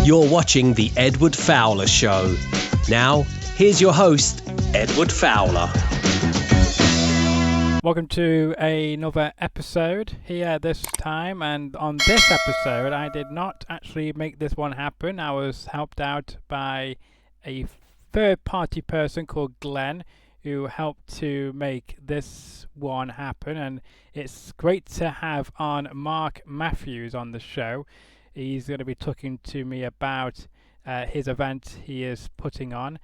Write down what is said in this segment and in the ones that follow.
You're watching The Edward Fowler Show. Now, here's your host, Edward Fowler. Welcome to another episode here this time, and on this episode I did not actually make this one happen. I was helped out by a third party person called Glenn who helped to make this one happen, and it's great to have on Mark Matthews on the show. He's going to be talking to me about his event he is putting on,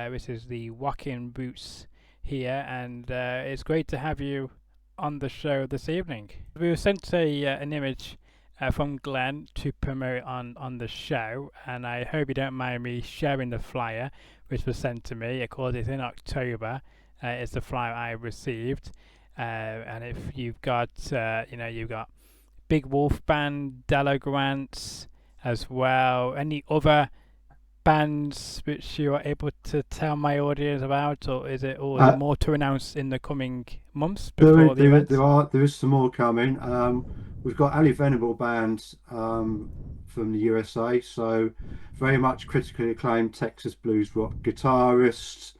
which is the Walk-In Boots here, and it's great to have you on the show this evening. We were sent an image from Glenn to promote on the show, and I hope you don't mind me sharing the flyer which was sent to me. Of course, it's in October. It's the flyer I received, and if you've got you've got Big Wolf Band, Della Grants as well. Any other bands which you are able to tell my audience about, or is it all more to announce in the coming months before the event? There is some more coming. We've got Ali Venable Band from the USA, so very much critically acclaimed Texas blues rock guitarist.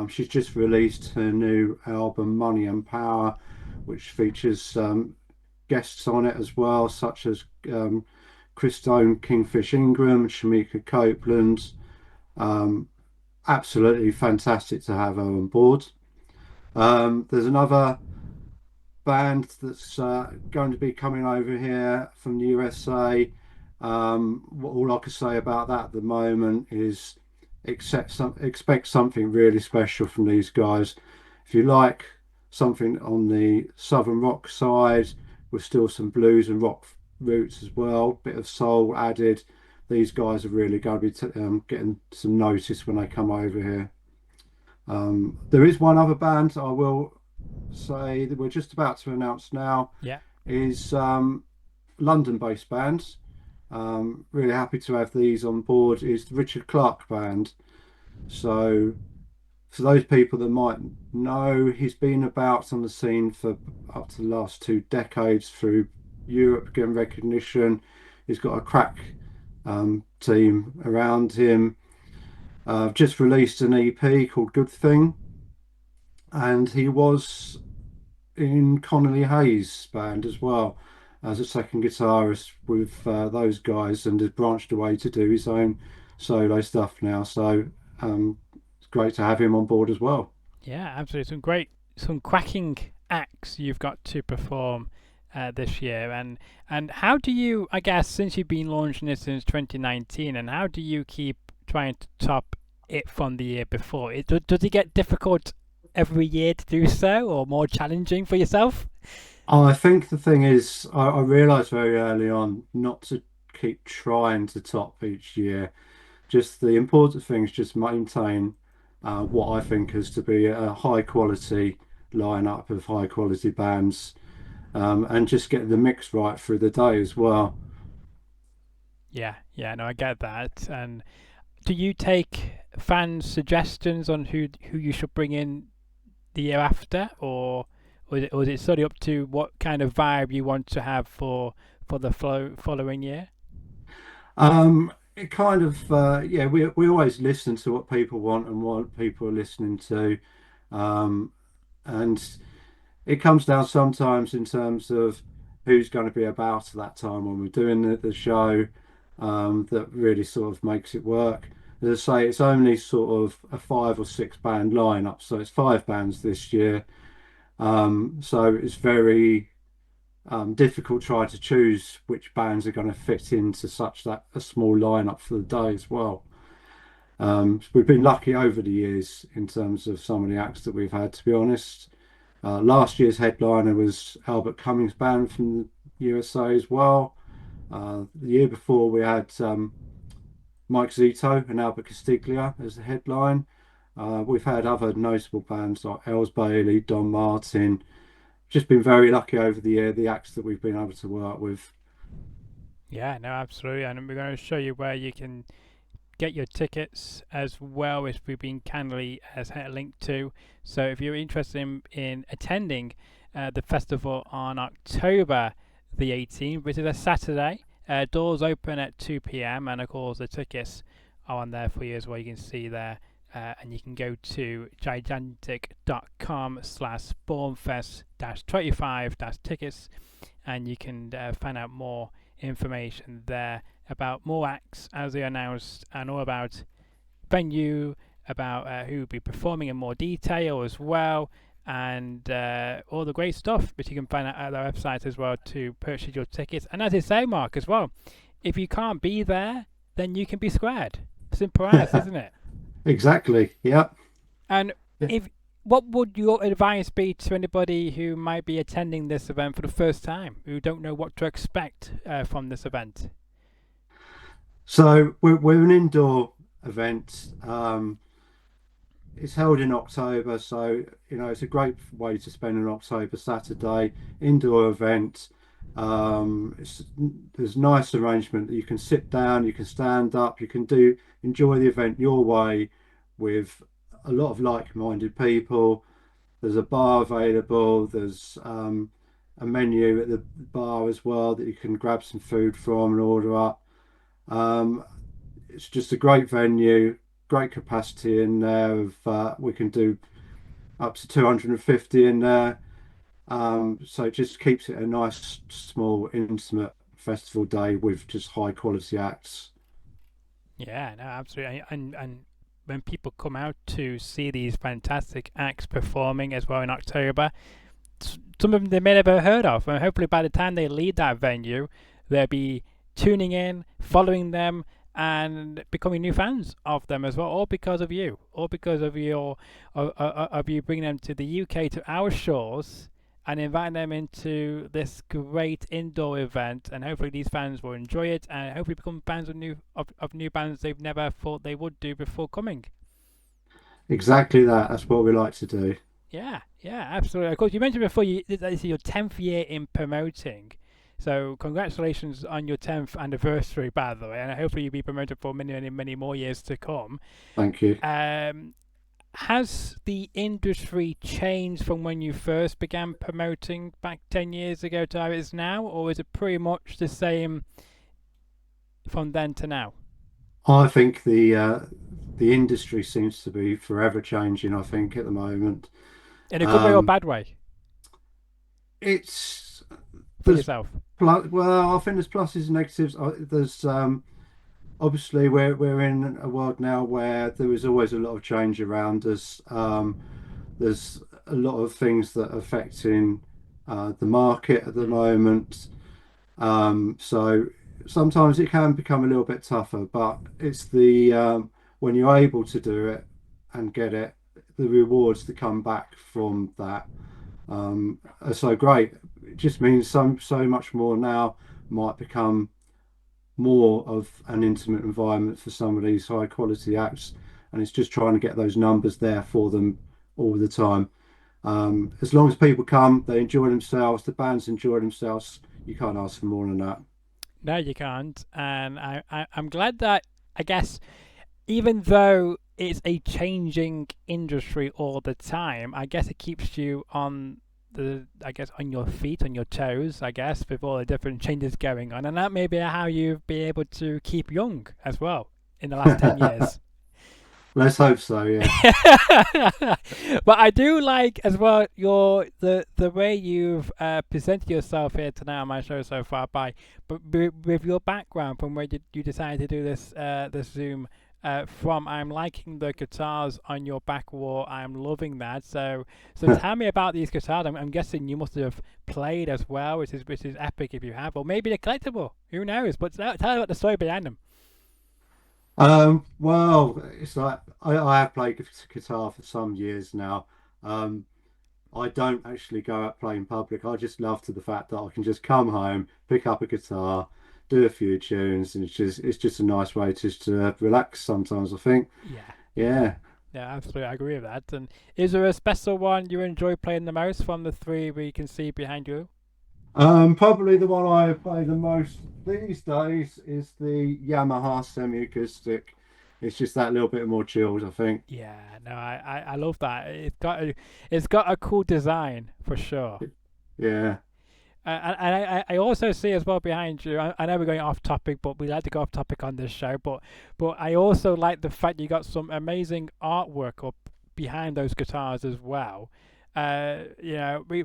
She's just released her new album Money and Power, which features guests on it as well, such as Chris Stone, Kingfish Ingram, Shamika Copeland. Absolutely fantastic to have her on board. There's another band that's going to be coming over here from the USA. All I can say about that at the moment is expect something really special from these guys. If you like something on the southern rock side with still some blues and rock roots as well, bit of soul added, these guys are really going to be getting some notice when they come over here. There is one other band I will say that we're just about to announce now. Is London-based band. Really happy to have these on board. Is the Richard Clark Band. So for those people that might know, he's been about on the scene for up to the last 2 decades through Europe, getting recognition. He's got a crack team around him. Just released an EP called Good Thing, and he was in Connolly Hayes' band as well as a second guitarist with those guys, and has branched away to do his own solo stuff now. So it's great to have him on board as well. Yeah, absolutely. Some cracking acts you've got to perform this year, and how do you, I guess, since you've been launching it since 2019, and how do you keep trying to top it from the year before? Does it get difficult every year to do so, or more challenging for yourself? I think the thing is, I realised very early on not to keep trying to top each year. Just the important thing is just maintain what I think is to be a high quality lineup of high quality bands, and just get the mix right through the day as well. Yeah, no, I get that. And do you take fans' suggestions on who you should bring in the year after, or is it solely up to what kind of vibe you want to have for the following year? It kind of we always listen to what people want and what people are listening to, and it comes down sometimes in terms of who's going to be about at that time when we're doing the show, that really sort of makes it work. As I say, it's only sort of a 5 or 6 band lineup, so it's 5 bands this year. So it's very difficult to try to choose which bands are going to fit into a small lineup for the day as well. We've been lucky over the years in terms of some of the acts that we've had, to be honest. Last year's headliner was Albert Cummings' band from the USA as well. The year before we had Mike Zito and Albert Castiglia as the headline. We've had other notable bands like Els Bailey, Don Martin. Just been very lucky over the year, the acts that we've been able to work with. Yeah, no, absolutely. And we're going to show you where you can get your tickets as well, as we've been kindly as linked to. So if you're interested in attending the festival on October the 18th, which is a Saturday, Doors open at 2 p.m. and of course the tickets are on there for you as well. You can see there. And you can go to gigantic.com/Bournefest-25-tickets and you can find out more information there about more acts as they announced and all about venue, about who will be performing in more detail as well, and all the great stuff which you can find out at their website as well to purchase your tickets. And as I say, Mark, as well, if you can't be there, then you can be squared. Simple as, isn't it? Exactly. Yep. And if what would your advice be to anybody who might be attending this event for the first time, who don't know what to expect from this event? So we're an indoor event. It's held in October, so it's a great way to spend an October Saturday. Indoor event. There's nice arrangement that you can sit down, you can stand up, you can enjoy the event your way with a lot of like-minded people. There's a bar available. There's a menu at the bar as well that you can grab some food from and order up. It's just a great venue, great capacity in there. We can do up to 250 in there. So it just keeps it a nice, small, intimate festival day with just high quality acts. Yeah, no, absolutely. And when people come out to see these fantastic acts performing as well in October, some of them they may never heard of, and hopefully by the time they leave that venue, they'll be tuning in, following them, and becoming new fans of them as well, all because of you, all because of of you bringing them to the UK, to our shores, and inviting them into this great indoor event. And hopefully these fans will enjoy it, and hopefully become fans of new bands they've never thought they would do before coming. Exactly that. That's what we like to do. Yeah, absolutely. Of course, you mentioned before this is your 10th year in promoting. So congratulations on your 10th anniversary, by the way, and hopefully you'll be promoted for many, many, many more years to come. Thank you. Has the industry changed from when you first began promoting back 10 years ago to how it is now, or is it pretty much the same from then to now? I think the industry seems to be forever changing, I think, at the moment. In a good way or bad way? It's For yourself? well, I think there's pluses and negatives. There's obviously we're in a world now where there is always a lot of change around us. There's a lot of things that are affecting the market at the moment. So sometimes it can become a little bit tougher, but it's the when you're able to do it and get it, the rewards that come back from that are so great. It just means so much more now might become more of an intimate environment for some of these high quality acts, and it's just trying to get those numbers there for them all the time. As long as people come, they enjoy themselves, the bands enjoy themselves, you can't ask for more than that. No, you can't. And I'm glad that, I guess, even though it's a changing industry all the time, I guess it keeps you on on your feet, on your toes, I guess, with all the different changes going on. And that may be how you've been able to keep young as well in the last 10 years. Let's hope so, yeah. But I do like as well the way you've presented yourself here tonight on my show so far, but with your background from where you decided to do this Zoom from. I'm liking the guitars on your back wall. I'm loving that. So tell me about these guitars. I'm guessing you must have played as well, which is epic if you have, or maybe they're collectible. Who knows? But tell me about the story behind them. Well, it's like I have played guitar for some years now. I don't actually go out playing in public. I just love the fact that I can just come home, pick up a guitar, do a few tunes, and it's just a nice way to relax sometimes, I think. Yeah. Yeah, absolutely. I agree with that. And is there a special one you enjoy playing the most from the three we can see behind you? Probably the one I play the most these days is the Yamaha semi-acoustic. It's just that little bit more chilled, I think. Yeah, no, I love that. It's got a cool design for sure. Yeah. And I also see as well behind you. I know we're going off topic, but we like to go off topic on this show. But I also like the fact you got some amazing artwork up behind those guitars as well. We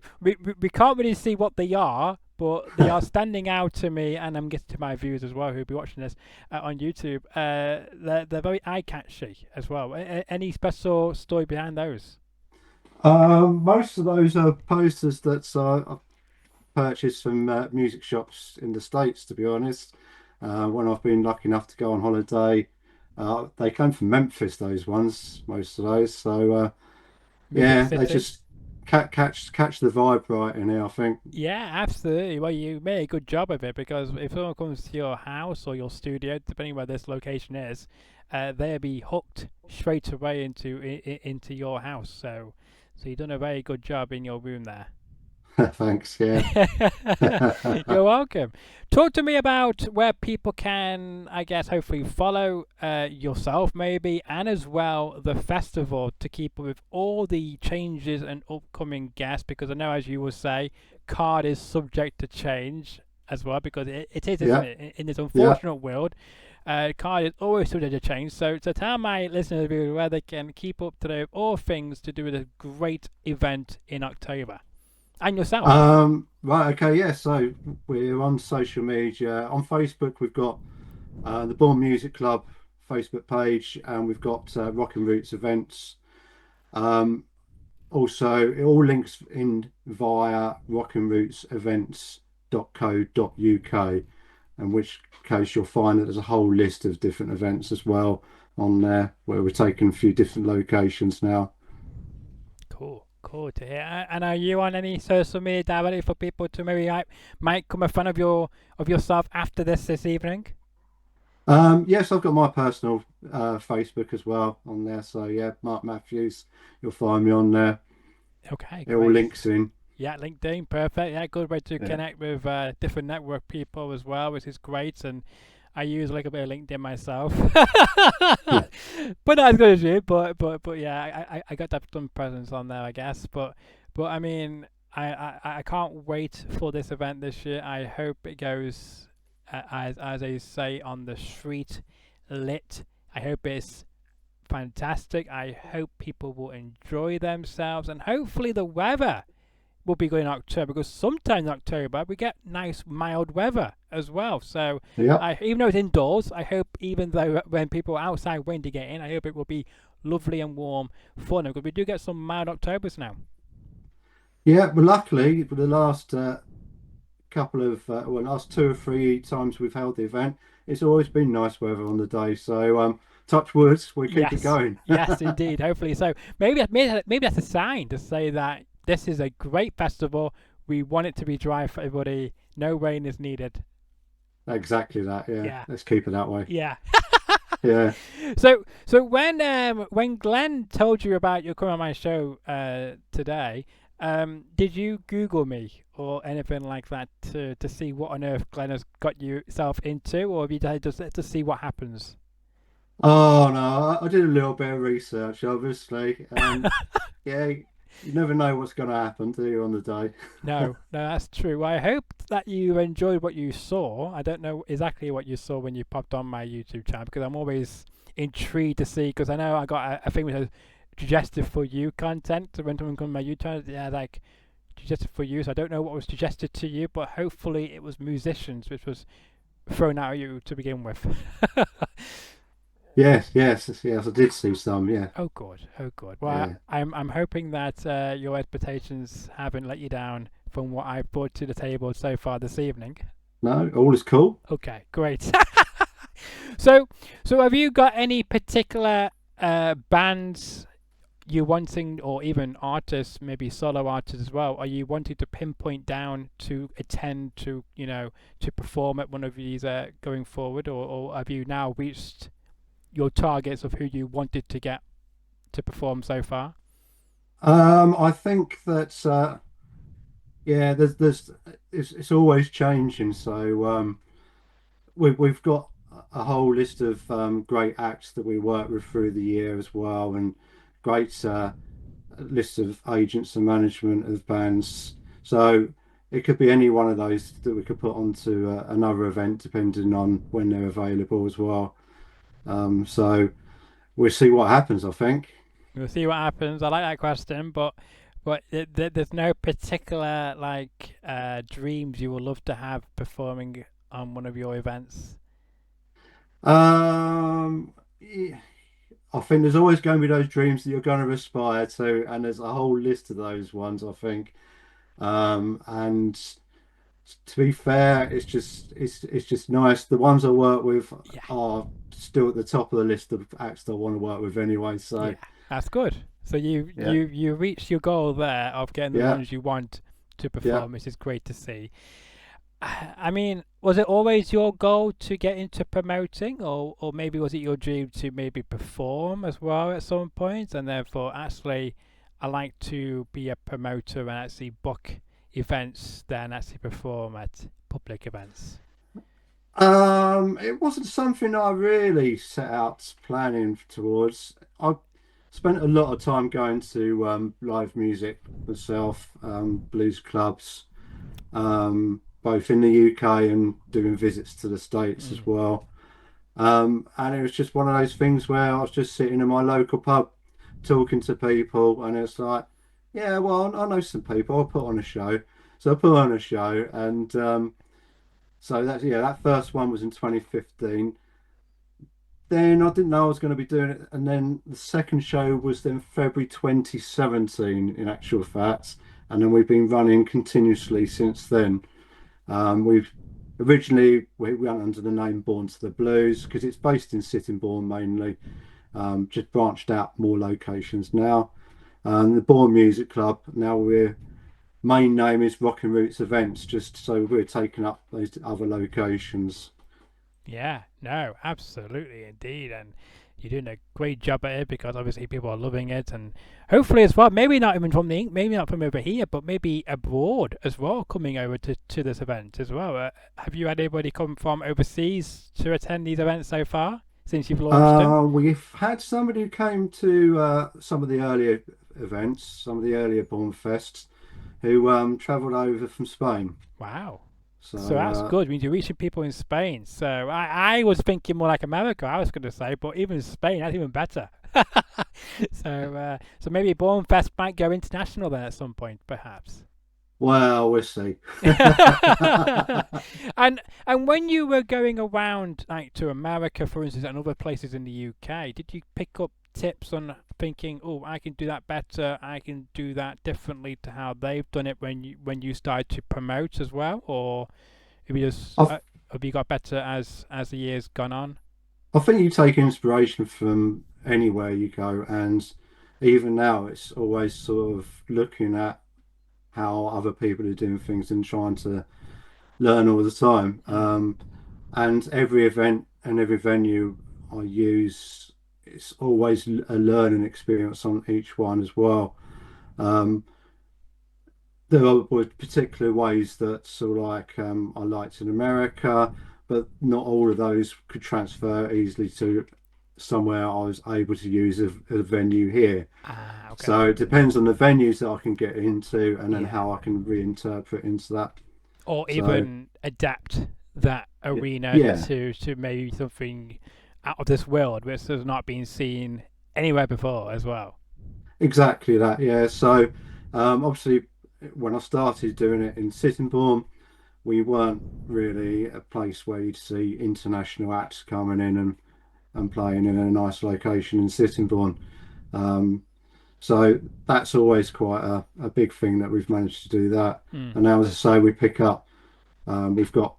can't really see what they are, but they are standing out to me, and I'm getting to my viewers as well who'll be watching this on YouTube. They're very eye catchy as well. Any special story behind those? Most of those are posters that I've purchased from music shops in the States, to be honest. When I've been lucky enough to go on holiday, they came from Memphis, those ones, most of those. So Music yeah, they City. just catch the vibe right in here, I think. Yeah, absolutely. Well, you made a good job of it because if someone comes to your house or your studio, depending where this location is, they'll be hooked straight away into your house. So you've done a very good job in your room there. Thanks, yeah. You're welcome. Talk to me about where people can, I guess, hopefully follow yourself, maybe, and as well the festival to keep up with all the changes and upcoming guests. Because I know, as you will say, card is subject to change as well, because it is, isn't Yeah, it? In this yeah. unfortunate world, card is always subject to change. So tell my listeners where they can keep up to date with all things to do with a great event in October. And yourself. Right, okay, yeah. So we're on social media. On Facebook, we've got the Bourne Music Club Facebook page, and we've got Rockin' Roots events. Um, Also, it all links in via rockinrootsevents.co.uk, in which case you'll find that there's a whole list of different events as well on there, where we're taking a few different locations now. Cool, cool to hear. And are you on any social media directly for people to maybe might come a fan of yourself after this evening? Yes, I've got my personal Facebook as well on there. So yeah, Mark Matthews, you'll find me on there. Okay, It all great. links in. Yeah, LinkedIn, perfect. Yeah, good way to Yeah. connect with different network people as well, which is great. And I use a little bit of LinkedIn myself, but not as good as you. But yeah, I got that some presence on there, I guess. But I mean, I can't wait for this event this year. I hope it goes as they say on the street, lit. I hope it's fantastic. I hope people will enjoy themselves, and hopefully the weather will be good in October, because sometimes in October we get nice mild weather as well. So Yeah. even though it's indoors, I hope even though when people are outside waiting to get in, I hope it will be lovely and warm for them, because we do get some mild Octobers now. Yeah. Well, luckily, for the last couple of last 2 or 3 times we've held the event, it's always been nice weather on the day. So touch wood, we keep it Yes, going. yes, indeed. Hopefully, so maybe that's a sign to say that this is a great festival. We want it to be dry for everybody. No rain is needed. Exactly that. Yeah. Yeah, Let's keep it that way. yeah. Yeah. So when Glenn told you about your coming on my show today, did you Google me or anything like that to see what on earth Glenn has got yourself into, or have you decided just to see what happens? Oh no, I did a little bit of research, obviously, and yeah, you never know what's going to happen, do you, on the day? No, no, that's true. Well, I hope that you enjoyed what you saw. I don't know exactly what you saw when you popped on my YouTube channel, because I'm always intrigued to see, because I know I got a thing with a suggested for you content. So when someone comes on my YouTube channel, yeah, like suggested for you. So I don't know what was suggested to you, but hopefully it was musicians, which was thrown out at you to begin with. Yes, yes, yes. I did see some. Yeah, Oh, good. Oh, good. Well, yeah. I'm hoping that your expectations haven't let you down from what I've brought to the table so far this evening. No, all is cool. Okay, great. So, so have you got any particular bands you wanting, or even artists, maybe solo artists as well? Are you wanting to pinpoint down to attend to, to perform at one of these going forward, or have you now reached your targets of who you wanted to get to perform so far? I think that yeah, there's it's always changing. So we've got a whole list of great acts that we work with through the year as well, and great list of agents and management of bands. So it could be any one of those that we could put onto another event, depending on when they're available as well. So we'll see what happens, I think. We'll see what happens. I like that question, but there's no particular like dreams you would love to have performing on one of your events. Yeah, I think there's always going to be those dreams that you're going to aspire to, and there's a whole list of those ones, I think. And to be fair, it's just nice. The ones I work with Yeah, are still at the top of the list of acts that I want to work with anyway. So yeah, that's good. So yeah, you reached your goal there of getting the yeah, ones you want to yeah. perform, which is great to see. I mean, was it always your goal to get into promoting, or maybe was it your dream to maybe perform as well at some point, and therefore actually, I like to be a promoter and actually book events, then actually perform at public events. It wasn't something I really set out planning towards. I spent a lot of time going to live music myself, blues clubs, both in the UK and doing visits to the States as Mm. well. And it was just one of those things where I was just sitting in my local pub talking to people, and it's like, yeah, well, I know some people. I'll put on a show. So I put on a show, and so that's yeah, that first one was in 2015. Then I didn't know I was going to be doing it, and then the second show was then February 2017, in actual fact, and then we've been running continuously since then. We've originally we went under the name Born to the Blues because it's based in Sittingbourne mainly. Just branched out more locations now. The Bourne Music Club now we're main name is Rockin' Roots Events, just so we're taking up those other locations. Yeah, no, absolutely, indeed, and you're doing a great job at it because obviously people are loving it, and hopefully as well, maybe not even from maybe not from over here, but maybe abroad as well, coming over to this event as well. Have you had anybody come from overseas to attend these events so far since you've launched them? We've had somebody who came to some of the earlier events, some of the earlier Bournefests, who travelled over from Spain. Wow. So So that's good. I mean, you're reaching people in Spain. So I was thinking more like America, I was going to say, but even Spain, that's even better. So maybe Bournefest might go international then at some point, perhaps. well, we'll see. And when you were going around like to America, for instance, and other places in the UK, did you pick up tips on thinking, oh, I can do that better, I can do that differently to how they've done it when you started to promote as well, or have you just I have you got better as the years gone on? I think you take inspiration from anywhere you go, and even now, it's always sort of looking at how other people are doing things and trying to learn all the time. Mm. And every event and every venue I use, it's always a learning experience on each one as well. Um, there are particular ways that sort of like I liked in America, but not all of those could transfer easily to somewhere I was able to use a venue here. Ah, okay. So it depends on the venues that I can get into and then Yeah. how I can reinterpret into that. Or So even adapt that arena yeah, to maybe something out of this world, which has not been seen anywhere before as well. exactly that. Yeah. So obviously, when I started doing it in Sittingbourne, we weren't really a place where you'd see international acts coming in and playing in a nice location in Sittingbourne. Um, so that's always quite a big thing that we've managed to do that. Mm. And now, as I say, we pick up. We've got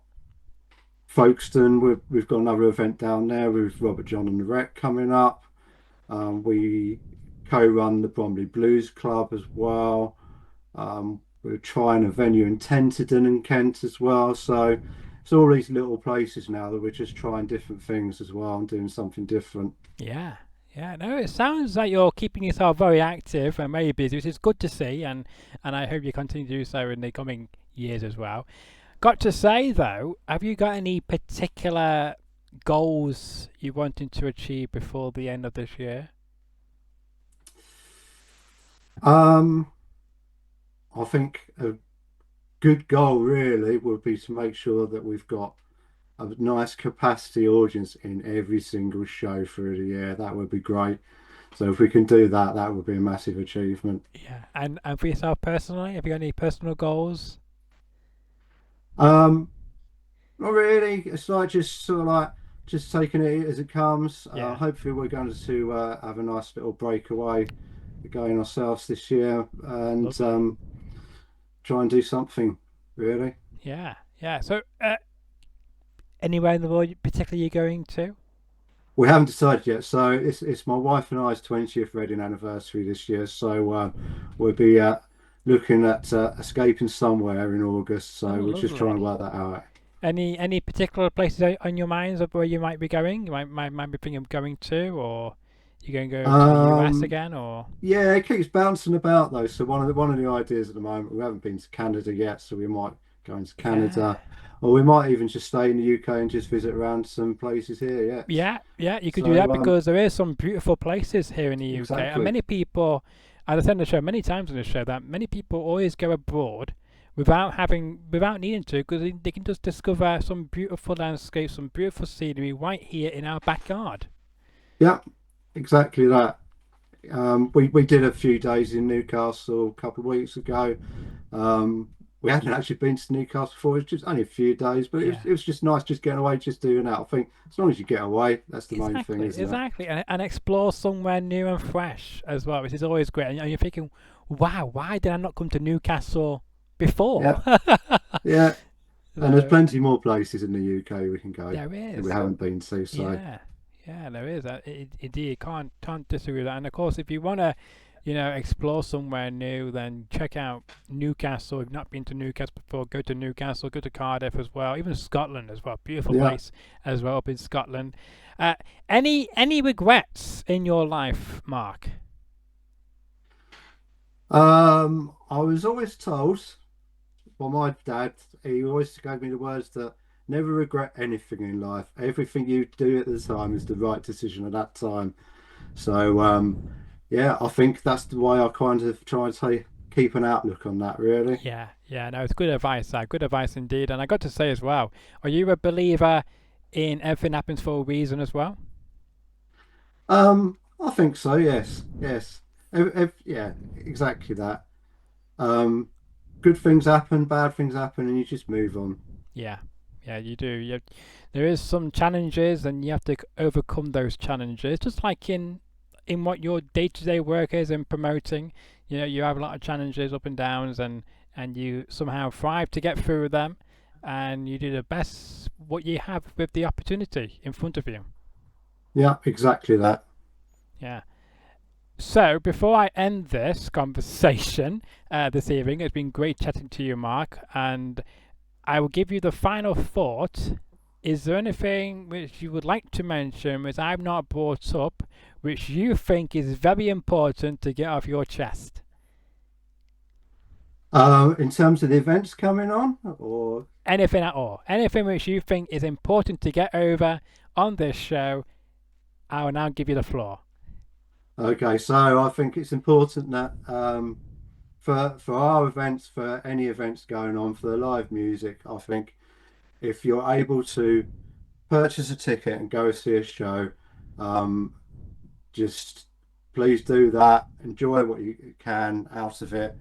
Folkestone. We've got another event down there with Robert John and the Wreck coming up. We co-run the Bromley Blues Club as well. We're trying a venue in Tenterden in Kent as well. So it's all these little places now that we're just trying different things as well and doing something different. Yeah, yeah. No, it sounds like you're keeping yourself very active and very busy, which is good to see, and I hope you continue to do so in the coming years as well. Got to say though, have you got any particular goals you wanting to achieve before the end of this year? Um, I think good goal really would be to make sure that we've got a nice capacity audience in every single show through the year. That would be great. So if we can do that, that would be a massive achievement. Yeah. And for yourself personally, have you got any personal goals? Um, Not really. It's like just sort of like just taking it as it comes. Yeah. Hopefully, we're going to have a nice little breakaway going ourselves this year and Lovely. try and do something really. Yeah. Yeah. So, anywhere in the world particularly you're going to? We haven't decided yet. So it's my wife and I's 20th wedding anniversary this year. So we'll be looking at escaping somewhere in August. Oh, So we're just trying to lovely. work that out. Any particular places on your minds of where you might be going? You might be thinking of going to, or you going to go to the US Um, again, or Yeah, it keeps bouncing about though. So one of the ideas at the moment, we haven't been to Canada yet, so we might go into yeah, Canada, or we might even just stay in the UK and just visit around some places here yet. yeah, yeah. You could do that So because there is some beautiful places here in the UK, and exactly, many people. As I said in the show many times in the show that many people always go abroad without needing to because they can just discover some beautiful landscapes, some beautiful scenery right here in our backyard. yeah, exactly that. We did a few days in Newcastle a couple of weeks ago. We hadn't actually been to Newcastle before. It was just only a few days, but Yeah. it was just nice just getting away, just doing that. I think as long as you get away, that's the main thing, Exactly, isn't it? exactly, and explore somewhere new and fresh as well, which is always great. And you're thinking, wow, why did I not come to Newcastle before? Yeah, yeah. And there's So plenty more places in the UK we can go there that we is, haven't been to. So yeah, yeah, there is. Indeed, can't disagree with that. And of course, if you wanna, explore somewhere new, then check out Newcastle. If you've not been to Newcastle before, go to Newcastle, go to Cardiff as well, even Scotland as well. Beautiful yeah, place as well up in Scotland. Uh, any regrets in your life, Mark? I was always told by my dad. He always gave me the words that never regret anything in life. Everything you do at the time is the right decision at that time. So yeah, I think that's the way I kind of try and keep an outlook on that. Really. Yeah, yeah, no, it's good advice. Good advice indeed. And I got to say as well, are you a believer in everything happens for a reason as well? I think so. Yes, yes. Yeah, exactly that. Um, Good things happen, bad things happen, and you just move on. Yeah, yeah, you do. There is some challenges, and you have to overcome those challenges. Just like in what your day-to-day work is in promoting, you have a lot of challenges, up and downs, and you somehow thrive to get through them, and you do the best what you have with the opportunity in front of you. Yeah, exactly that. Yeah. So, before I end this conversation this evening, it's been great chatting to you, Mark, and I will give you the final thought. Is there anything which you would like to mention which I've not brought up, which you think is very important to get off your chest? In terms of the events coming on, or Anything at all? Anything which you think is important to get over on this show? I will now give you the floor. okay, so I think it's important that for our events, for any events going on, for the live music, I think if you're able to purchase a ticket and go see a show, um, just please do that. Enjoy what you can out of it.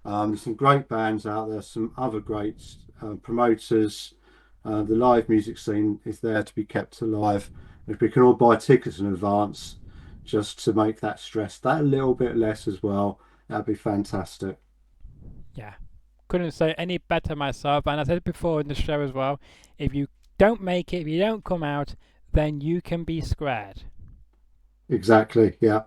There's some great bands out there, some other great promoters. The live music scene is there to be kept alive. If we can all buy tickets in advance, just to make that stress that a little bit less as well, that'd be fantastic. Yeah, couldn't say any better myself. And I said it before in the show as well. If you don't make it, if you don't come out, then you can be squared. Exactly. Yeah.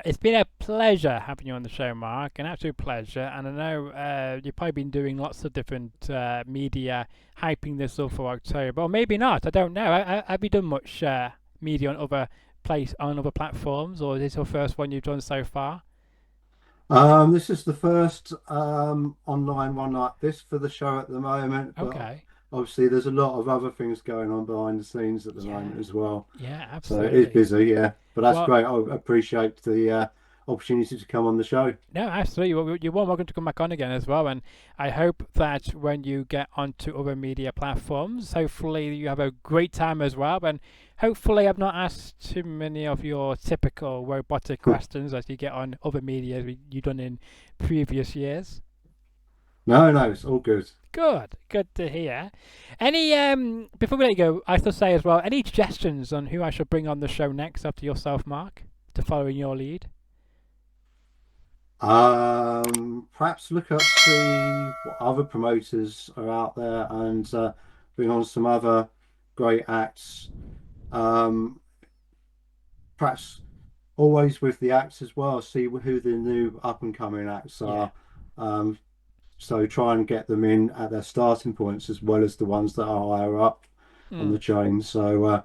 It's been a pleasure having you on the show, Mark. An absolute pleasure. And I know you've probably been doing lots of different media, hyping this up for October, or maybe not. I don't know. Have you done much media on other platforms, or is this your first one you've done so far? This is the first online one like this for the show at the moment, but Okay. obviously there's a lot of other things going on behind the scenes at the Yeah. moment as well. Yeah. So it is Absolutely. busy, yeah. But that's Well, great. I appreciate opportunity to come on the show. No, absolutely. Well, you're more welcome to come back on again as well. And I hope that when you get onto other media platforms, hopefully you have a great time as well. And hopefully I've not asked too many of your typical robotic questions as you get on other media you've done in previous years. No, it's all good. Good to hear. Any before we let you go, I still say as well, any suggestions on who I should bring on the show next after yourself, Mark, to follow in your lead? Perhaps look up, see what other promoters are out there, and bring on some other great acts. Perhaps always with the acts as well, see who the new up and coming acts are. So try and get them in at their starting points as well as the ones that are higher up on the chain. So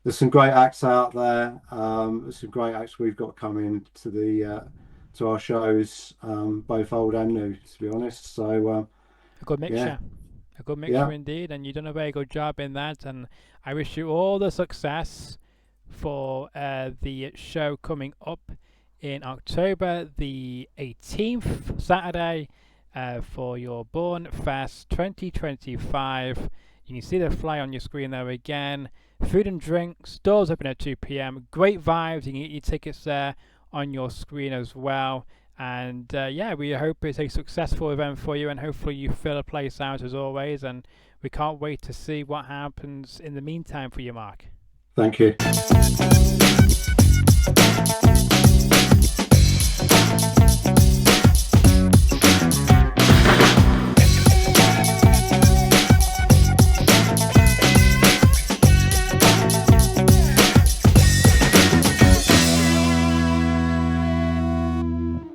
there's some great acts out there. There's some great acts we've got coming to the to our shows, both old and new, to be honest. So a good mixture. A good mixture indeed, and you've done a very good job in that. And I wish you all the success for the show coming up in October the 18th, Saturday, for your Bournefest 2025. You can see the flyer on your screen there again. Food and drinks, doors open at 2 p.m. Great vibes. You can get your tickets there on your screen as well. And we hope it's a successful event for you, and hopefully you fill a place out as always. And we can't wait to see what happens in the meantime for you, Mark. Thank you.